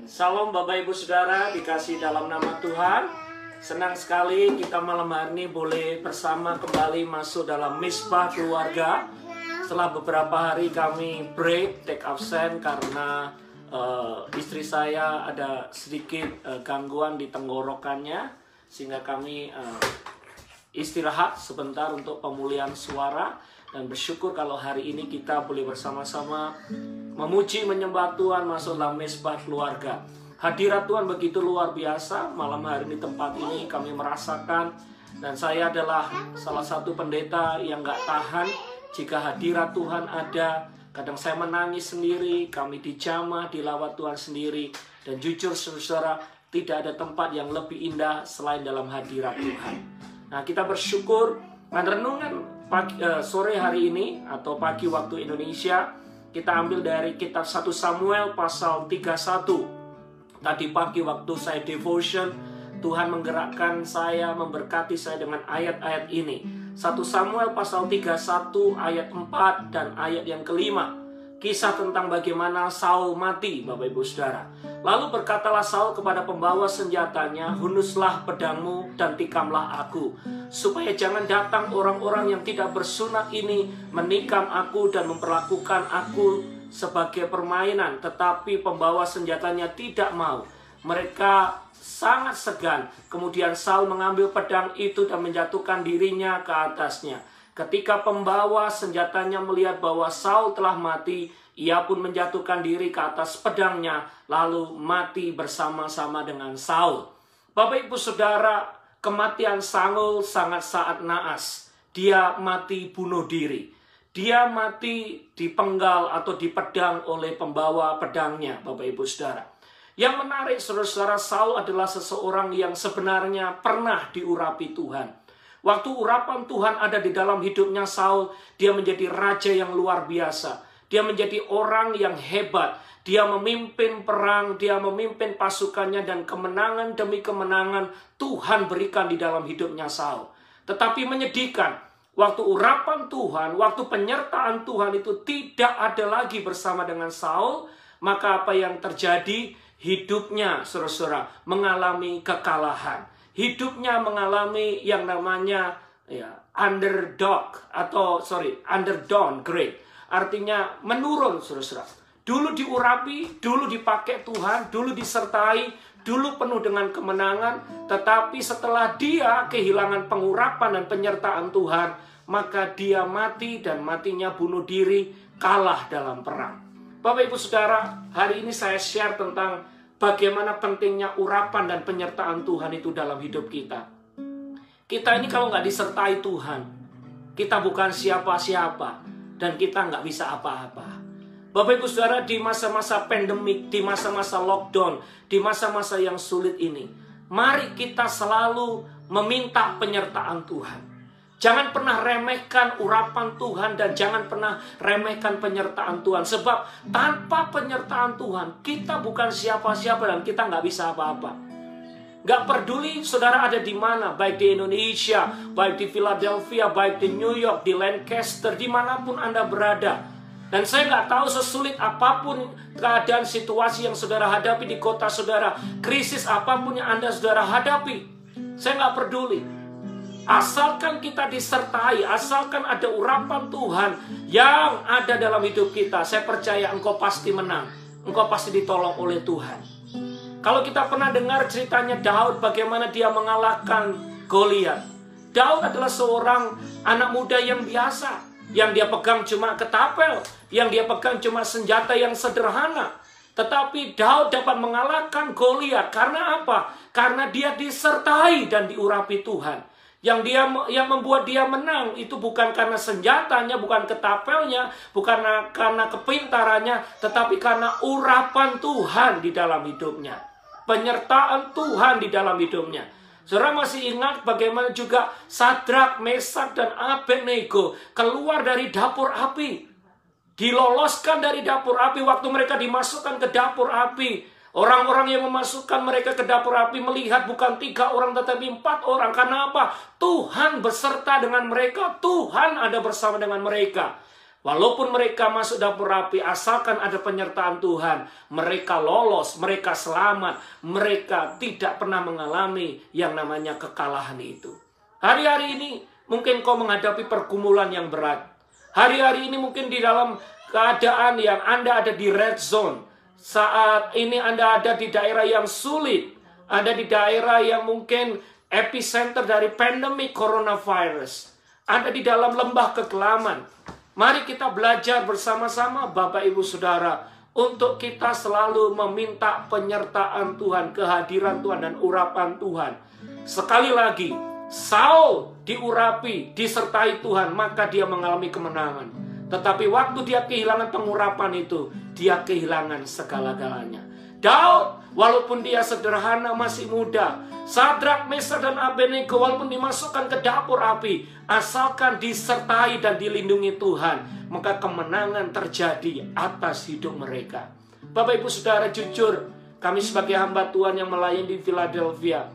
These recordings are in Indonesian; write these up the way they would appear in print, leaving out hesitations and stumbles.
Salam Bapak Ibu Saudara dikasih dalam nama Tuhan. Senang sekali kita malam hari ini boleh bersama kembali masuk dalam Misbah Keluarga. Setelah beberapa hari kami break, take absen karena istri saya ada sedikit gangguan di tenggorokannya, sehingga kami istirahat sebentar untuk pemulihan suara. Dan bersyukur kalau hari ini kita boleh bersama-sama memuji, menyembah Tuhan, masuk dalam Misbah Keluarga. Hadirat Tuhan begitu luar biasa. Malam hari ini tempat ini kami merasakan, dan saya adalah salah satu pendeta yang gak tahan jika hadirat Tuhan ada. Kadang saya menangis sendiri, kami dijamah, dilawat Tuhan sendiri. Dan jujur saudara, tidak ada tempat yang lebih indah selain dalam hadirat Tuhan. Nah, kita bersyukur. Renungan sore hari ini atau pagi waktu Indonesia, kita ambil dari kitab 1 Samuel pasal 31. Tadi pagi waktu saya devotion, Tuhan menggerakkan saya, memberkati saya dengan ayat-ayat ini. 1 Samuel pasal 31 ayat 4 dan ayat yang kelima. Kisah tentang bagaimana Saul mati, Bapak Ibu Saudara. Lalu berkatalah Saul kepada pembawa senjatanya, "Hunuslah pedangmu dan tikamlah aku, supaya jangan datang orang-orang yang tidak bersunat ini menikam aku dan memperlakukan aku sebagai permainan." Tetapi pembawa senjatanya tidak mau. Mereka sangat segan. Kemudian Saul mengambil pedang itu dan menjatuhkan dirinya ke atasnya. Ketika pembawa senjatanya melihat bahwa Saul telah mati, ia pun menjatuhkan diri ke atas pedangnya, lalu mati bersama-sama dengan Saul. Bapak Ibu Saudara, kematian Saul sangat naas. Dia mati bunuh diri. Dia mati dipenggal atau dipedang oleh pembawa pedangnya, Bapak Ibu Saudara. Yang menarik, saudara-saudara, Saul adalah seseorang yang sebenarnya pernah diurapi Tuhan. Waktu urapan Tuhan ada di dalam hidupnya Saul, dia menjadi raja yang luar biasa. Dia menjadi orang yang hebat. Dia memimpin perang, dia memimpin pasukannya, dan kemenangan demi kemenangan Tuhan berikan di dalam hidupnya Saul. Tetapi menyedihkan, waktu urapan Tuhan, waktu penyertaan Tuhan itu tidak ada lagi bersama dengan Saul, maka apa yang terjadi? Hidupnya, saudara-saudara, mengalami kekalahan. Hidupnya mengalami yang namanya underdowngrade. Artinya menurun, saudara-saudara. Dulu diurapi, dulu dipakai Tuhan, dulu disertai, dulu penuh dengan kemenangan. Tetapi setelah dia kehilangan pengurapan dan penyertaan Tuhan, maka dia mati, dan matinya bunuh diri, kalah dalam perang. Bapak Ibu Saudara, hari ini saya share tentang bagaimana pentingnya urapan dan penyertaan Tuhan itu dalam hidup kita. Kita ini kalau nggak disertai Tuhan, kita bukan siapa-siapa, dan kita nggak bisa apa-apa. Bapak Ibu Saudara, di masa-masa pandemik, di masa-masa lockdown, di masa-masa yang sulit ini, mari kita selalu meminta penyertaan Tuhan. Jangan pernah remehkan urapan Tuhan, dan jangan pernah remehkan penyertaan Tuhan. Sebab tanpa penyertaan Tuhan, kita bukan siapa-siapa dan kita nggak bisa apa-apa. Nggak peduli saudara ada di mana, baik di Indonesia, baik di Philadelphia, baik di New York, di Lancaster, dimanapun Anda berada. Dan saya nggak tahu sesulit apapun keadaan situasi yang saudara hadapi di kota saudara, krisis apapun yang Anda saudara hadapi, saya nggak peduli. Asalkan kita disertai, asalkan ada urapan Tuhan yang ada dalam hidup kita, saya percaya engkau pasti menang. Engkau pasti ditolong oleh Tuhan. Kalau kita pernah dengar ceritanya Daud, bagaimana dia mengalahkan Goliat. Daud adalah seorang anak muda yang biasa. Yang dia pegang cuma ketapel, yang dia pegang cuma senjata yang sederhana. Tetapi Daud dapat mengalahkan Goliat. Karena apa? Karena dia disertai dan diurapi Tuhan. Yang membuat dia menang itu bukan karena senjatanya, bukan ketapelnya, bukan karena kepintarannya, tetapi karena urapan Tuhan di dalam hidupnya. Penyertaan Tuhan di dalam hidupnya. Saudara masih ingat bagaimana juga Sadrak, Mesak, dan Abednego keluar dari dapur api. Diloloskan dari dapur api. Waktu mereka dimasukkan ke dapur api, orang-orang yang memasukkan mereka ke dapur api melihat bukan 3 orang tetapi 4 orang. Karena apa? Tuhan beserta dengan mereka. Tuhan ada bersama dengan mereka. Walaupun mereka masuk dapur api, asalkan ada penyertaan Tuhan, mereka lolos, mereka selamat, mereka tidak pernah mengalami yang namanya kekalahan itu. Hari-hari ini mungkin kau menghadapi pergumulan yang berat. Hari-hari ini mungkin di dalam keadaan yang Anda ada di red zone. Saat ini Anda ada di daerah yang sulit. Ada di daerah yang mungkin epicenter dari pandemi coronavirus. Ada di dalam lembah kekelaman. Mari kita belajar bersama-sama Bapak Ibu Saudara untuk kita selalu meminta penyertaan Tuhan, kehadiran Tuhan dan urapan Tuhan. Sekali lagi, Saul diurapi, disertai Tuhan, maka dia mengalami kemenangan. Tetapi waktu dia kehilangan pengurapan itu, dia kehilangan segala-galanya. Daud, walaupun dia sederhana, masih muda, Sadrak, Mesak, dan Abednego walaupun dimasukkan ke dapur api, asalkan disertai dan dilindungi Tuhan, maka kemenangan terjadi atas hidup mereka. Bapak Ibu Saudara, jujur, kami sebagai hamba Tuhan yang melayani di Philadelphia,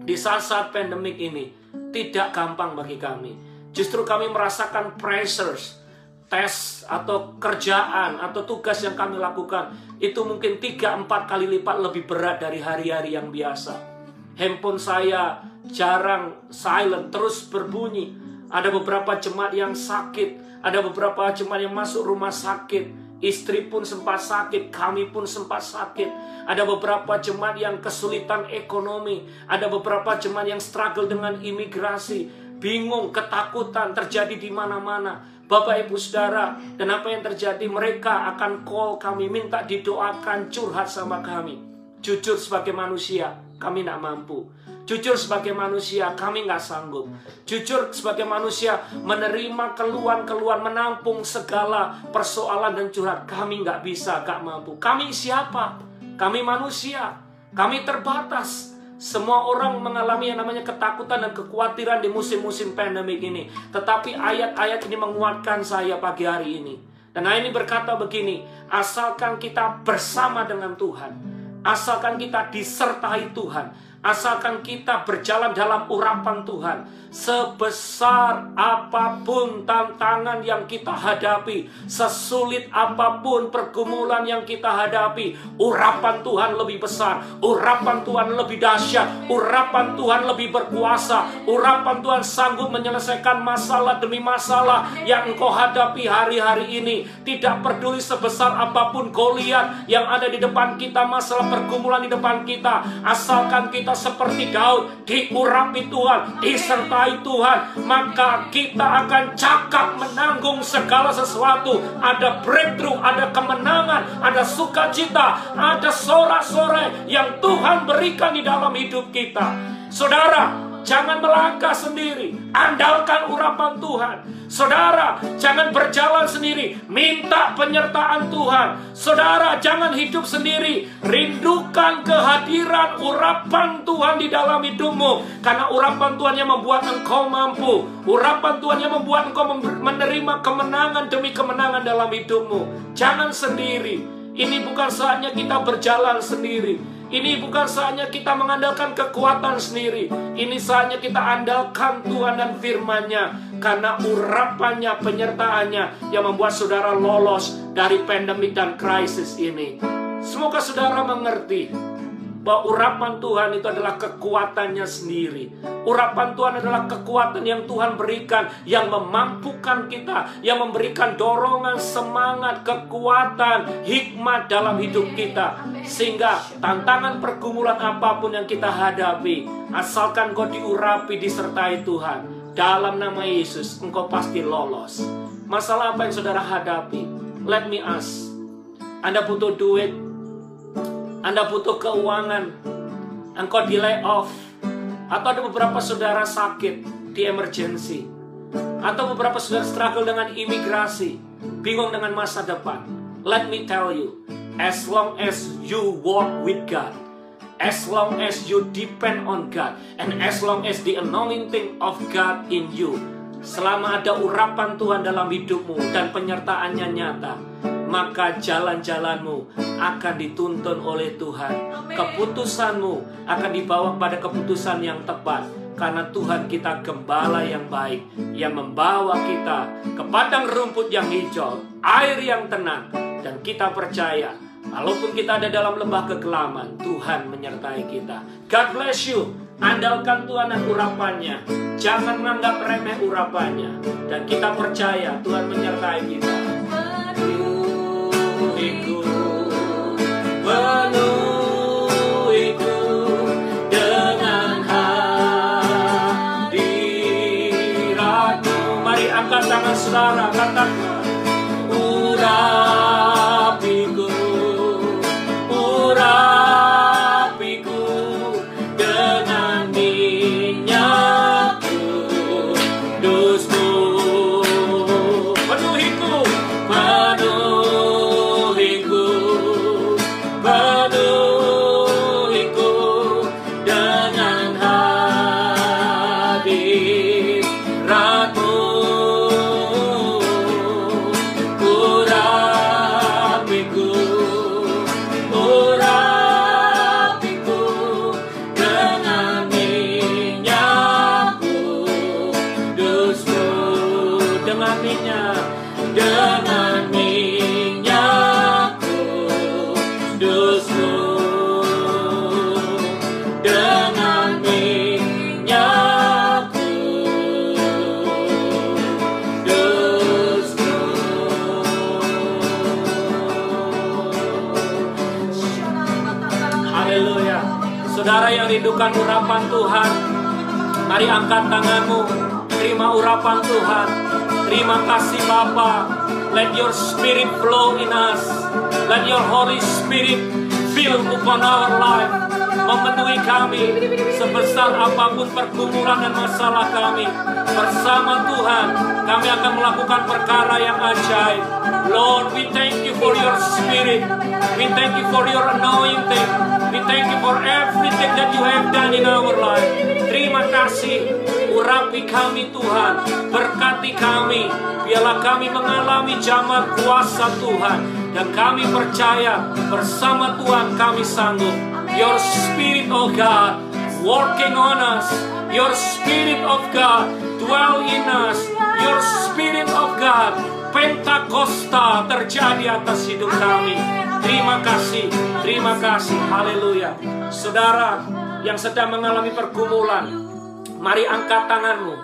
di saat-saat pandemik ini, tidak gampang bagi kami. Justru kami merasakan pressures, tes atau kerjaan atau tugas yang kami lakukan itu mungkin 3-4 kali lipat lebih berat dari hari-hari yang biasa. Handphone saya jarang silent, terus berbunyi. Ada beberapa jemaat yang sakit, ada beberapa jemaat yang masuk rumah sakit. Istri pun sempat sakit, kami pun sempat sakit. Ada beberapa jemaat yang kesulitan ekonomi, ada beberapa jemaat yang struggle dengan imigrasi, bingung, ketakutan terjadi di mana-mana. Bapak Ibu Saudara, dan apa yang terjadi? Mereka akan call kami, minta didoakan, curhat sama kami. Jujur sebagai manusia, kami tidak mampu. Jujur sebagai manusia, kami nggak sanggup. Jujur sebagai manusia, menerima keluhan-keluhan, menampung segala persoalan dan curhat, kami nggak bisa, nggak mampu. Kami siapa? Kami manusia, kami terbatas. Semua orang mengalami yang namanya ketakutan dan kekhawatiran di musim-musim pandemik ini. Tetapi ayat-ayat ini menguatkan saya pagi hari ini. Dan ayat ini berkata begini, asalkan kita bersama dengan Tuhan, asalkan kita disertai Tuhan, asalkan kita berjalan dalam urapan Tuhan, sebesar apapun tantangan yang kita hadapi, sesulit apapun pergumulan yang kita hadapi, urapan Tuhan lebih besar, urapan Tuhan lebih dahsyat, urapan Tuhan lebih berkuasa, urapan Tuhan sanggup menyelesaikan masalah demi masalah yang engkau hadapi hari-hari ini. Tidak peduli sebesar apapun Goliat yang ada di depan kita, masalah pergumulan di depan kita, asalkan kita seperti Daud, diurapi Tuhan, disertai Tuhan, maka kita akan cakap menanggung segala sesuatu. Ada breakthrough, ada kemenangan, ada sukacita, ada sorak-sorai yang Tuhan berikan di dalam hidup kita. Saudara, jangan melangkah sendiri, andalkan urapan Tuhan. Saudara, jangan berjalan sendiri, minta penyertaan Tuhan. Saudara, jangan hidup sendiri, rindukan kehadiran urapan Tuhan di dalam hidupmu. Karena urapan Tuhan yang membuat engkau mampu, urapan Tuhan yang membuat engkau menerima kemenangan demi kemenangan dalam hidupmu. Jangan sendiri, ini bukan saatnya kita berjalan sendiri. Ini bukan saatnya kita mengandalkan kekuatan sendiri. Ini saatnya kita andalkan Tuhan dan firman-Nya. Karena urapannya, penyertaannya yang membuat saudara lolos dari pandemik dan krisis ini. Semoga saudara mengerti bahwa urapan Tuhan itu adalah kekuatannya sendiri. Urapan Tuhan adalah kekuatan yang Tuhan berikan, yang memampukan kita, yang memberikan dorongan, semangat, kekuatan, hikmat dalam hidup kita. Sehingga tantangan pergumulan apapun yang kita hadapi, asalkan kau diurapi, disertai Tuhan, dalam nama Yesus, engkau pasti lolos. Masalah apa yang saudara hadapi? Let me ask. Anda butuh duit, Anda butuh keuangan, engkau di lay off, atau ada beberapa saudara sakit di emergency, atau beberapa saudara struggle dengan imigrasi, bingung dengan masa depan. Let me tell you, as long as you walk with God, as long as you depend on God, and as long as the anointing of God in you, selama ada urapan Tuhan dalam hidupmu dan penyertaannya nyata, maka jalan-jalanmu akan dituntun oleh Tuhan. Keputusanmu akan dibawa pada keputusan yang tepat. Karena Tuhan kita gembala yang baik, yang membawa kita ke padang rumput yang hijau, air yang tenang. Dan kita percaya, walaupun kita ada dalam lembah kekelaman, Tuhan menyertai kita. God bless you. Andalkan Tuhan dan urapannya. Jangan menganggap remeh urapannya. Dan kita percaya Tuhan menyertai kita. Penuhiku, penuhiku dengan hadirat-Mu. Mari angkat tangan saudara, katakan, urapiku, urapiku dengan minyak kudus-Mu. Penuhiku, penuhiku, penuhiku dengan hadirat-Mu. Urapiku, urapiku dengan minyak kudus-Mu. Dengan minyak kudus-Mu. Dengan minyak kudus-Mu. Haleluya. Saudara yang rindukan urapan Tuhan, mari angkat tanganmu, terima urapan Tuhan. Terima kasih Bapa. Let your spirit flow in us. Let your Holy Spirit fill upon our life. Memenuhi kami sebesar apapun pergumulan dan masalah kami. Bersama Tuhan kami akan melakukan perkara yang ajaib. Lord, we thank you for your spirit. We thank you for your anointing. We thank you for everything that you have done in our life. Terima kasih. Urapi kami Tuhan, berkati kami. Biarlah kami mengalami jamah kuasa Tuhan. Dan kami percaya bersama Tuhan kami sanggup. Your Spirit of God working on us. Your Spirit of God dwell in us. Your Spirit of God Pentakosta terjadi atas hidup kami. Terima kasih, terima kasih. Haleluya. Saudara yang sedang mengalami pergumulan, mari angkat tanganmu.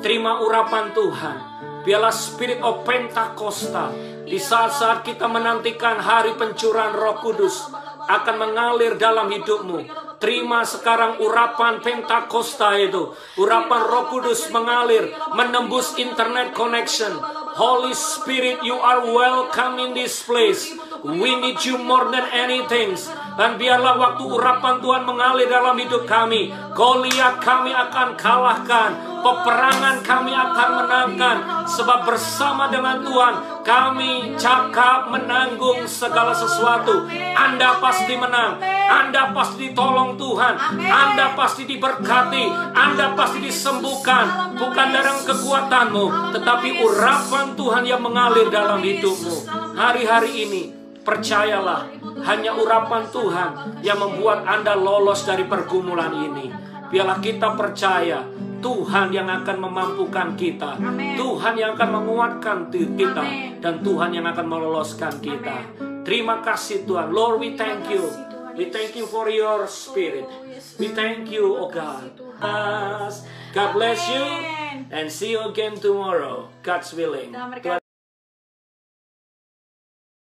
Terima urapan Tuhan. Biarlah Spirit of Pentakosta di saat-saat kita menantikan hari pencurahan Roh Kudus akan mengalir dalam hidupmu. Terima sekarang urapan Pentakosta itu. Urapan Roh Kudus mengalir, menembus internet connection. Holy Spirit, you are welcome in this place. We need you more than anything. Dan biarlah waktu urapan Tuhan mengalir dalam hidup kami, Goliat kami akan kalahkan, peperangan kami akan menangkan. Sebab bersama dengan Tuhan kami cakap menanggung segala sesuatu. Anda pasti menang, Anda pasti ditolong Tuhan, Anda pasti diberkati, Anda pasti disembuhkan. Bukan dari kekuatanmu, tetapi urapan Tuhan yang mengalir dalam hidupmu. Hari-hari ini percayalah, hanya urapan Tuhan yang membuat Anda lolos dari pergumulan ini. Biarlah kita percaya Tuhan yang akan memampukan kita. Amen. Tuhan yang akan menguatkan kita. Amen. Dan Tuhan yang akan meloloskan kita. Amen. Terima kasih Tuhan. Lord, we thank you. We thank you for your spirit. We thank you, oh God. God bless you. And see you again tomorrow. God's willing.